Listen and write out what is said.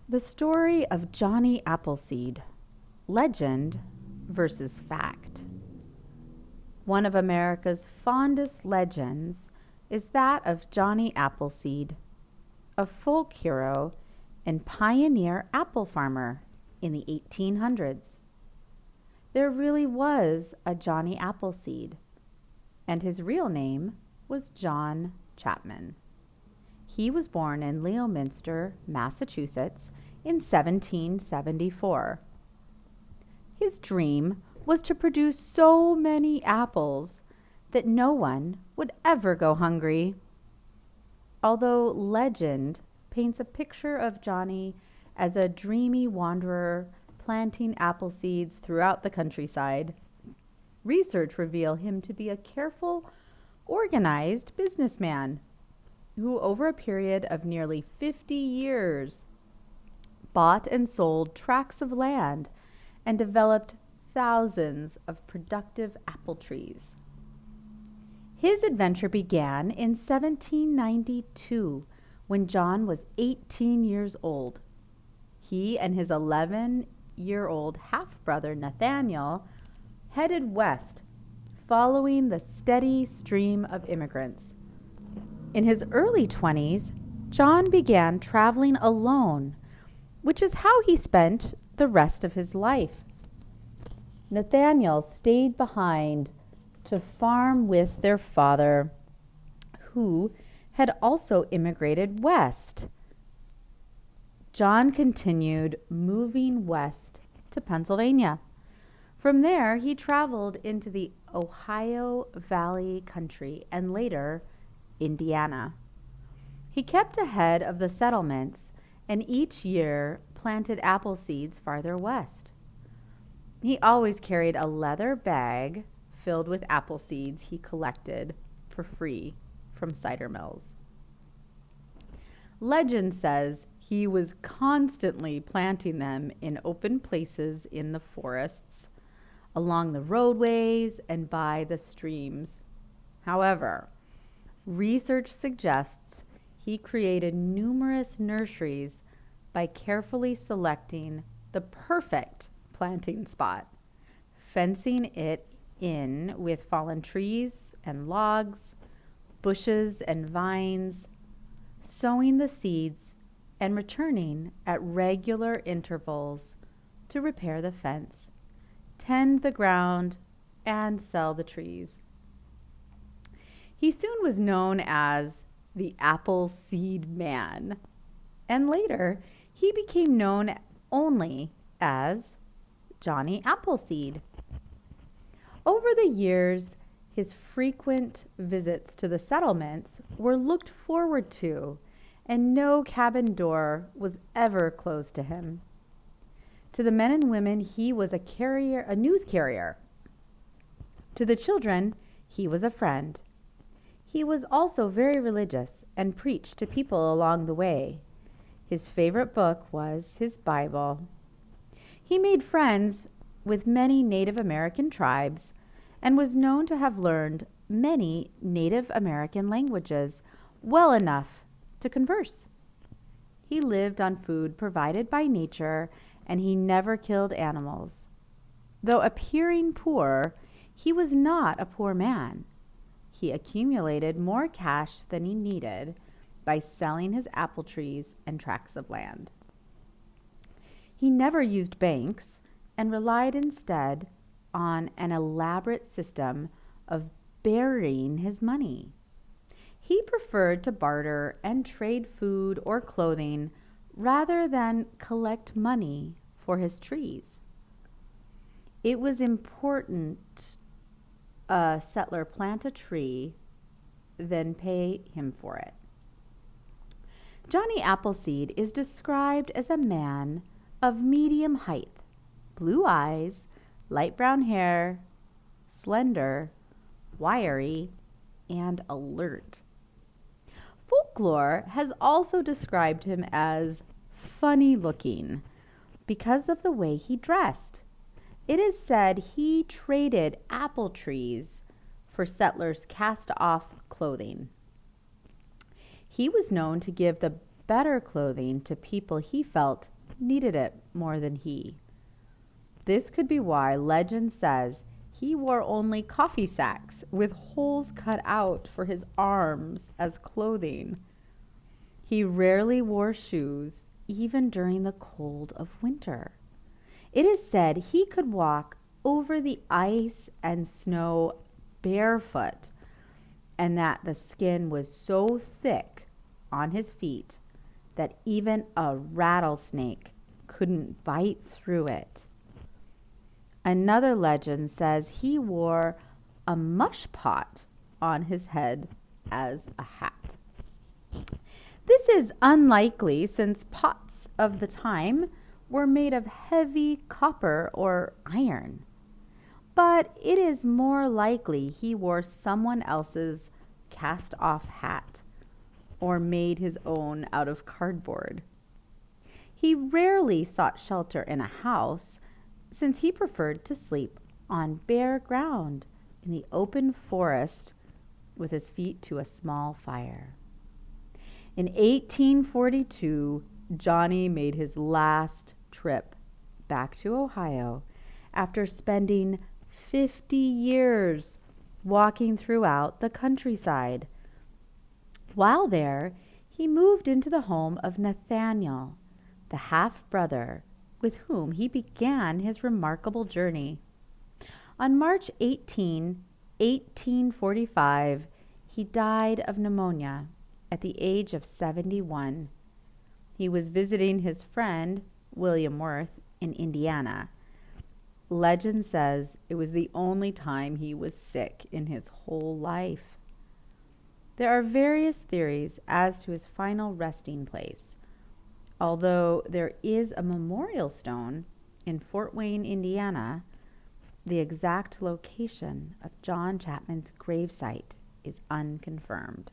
The story of Johnny Appleseed, legend versus fact. One of America's fondest legends is that of Johnny Appleseed, a folk hero and pioneer apple farmer in the 1800s. There really was a Johnny Appleseed, and his real name was John Chapman. He was born in Leominster, Massachusetts in 1774. His dream was to produce so many apples that no one would ever go hungry. Although legend paints a picture of Johnny as a dreamy wanderer planting apple seeds throughout the countryside, research reveals him to be a careful, organized businessman who, over a period of nearly 50 years, bought and sold tracts of land and developed thousands of productive apple trees. His adventure began in 1792 when John was 18 years old. He and his 11-year-old half-brother Nathaniel headed west, following the steady stream of immigrants. In his early 20s, John began traveling alone, which is how he spent the rest of his life. Nathaniel stayed behind to farm with their father, who had also immigrated west. John continued moving west to Pennsylvania. From there, he traveled into the Ohio Valley country and later Indiana. He kept ahead of the settlements and each year planted apple seeds farther west. He always carried a leather bag filled with apple seeds he collected for free from cider mills. Legend says he was constantly planting them in open places in the forests, along the roadways, and by the streams. However, research suggests he created numerous nurseries by carefully selecting the perfect planting spot, fencing it in with fallen trees and logs, bushes and vines, sowing the seeds, and returning at regular intervals to repair the fence, tend the ground, and sell the trees. He soon was known as the Appleseed Man, and later he became known only as Johnny Appleseed. Over the years, his frequent visits to the settlements were looked forward to, and no cabin door was ever closed to him. To the men and women, he was a news carrier. To the children, he was a friend. He was also very religious and preached to people along the way. His favorite book was his Bible. He made friends with many Native American tribes and was known to have learned many Native American languages well enough to converse. He lived on food provided by nature, and he never killed animals. Though appearing poor, he was not a poor man. He accumulated more cash than he needed by selling his apple trees and tracts of land. He never used banks and relied instead on an elaborate system of burying his money. He preferred to barter and trade food or clothing rather than collect money for his trees. It was important a settler plant a tree, then pay him for it. Johnny Appleseed is described as a man of medium height, blue eyes, light brown hair, slender, wiry, and alert. Folklore has also described him as funny looking because of the way he dressed. It is said he traded apple trees for settlers' cast-off clothing. He was known to give the better clothing to people he felt needed it more than he. This could be why legend says he wore only coffee sacks with holes cut out for his arms as clothing. He rarely wore shoes, even during the cold of winter. It is said he could walk over the ice and snow barefoot, and that the skin was so thick on his feet that even a rattlesnake couldn't bite through it. Another legend says he wore a mush pot on his head as a hat. This is unlikely since pots of the time were made of heavy copper or iron. But it is more likely he wore someone else's cast-off hat or made his own out of cardboard. He rarely sought shelter in a house since he preferred to sleep on bare ground in the open forest with his feet to a small fire. In 1842, Johnny made his last trip back to Ohio after spending 50 years walking throughout the countryside. While there, he moved into the home of Nathaniel, the half-brother with whom he began his remarkable journey. On March 18, 1845, he died of pneumonia at the age of 71. He was visiting his friend, William Worth, in Indiana. Legend says it was the only time he was sick in his whole life. There are various theories as to his final resting place, although there is a memorial stone in Fort Wayne, Indiana. The exact location of John Chapman's gravesite is unconfirmed.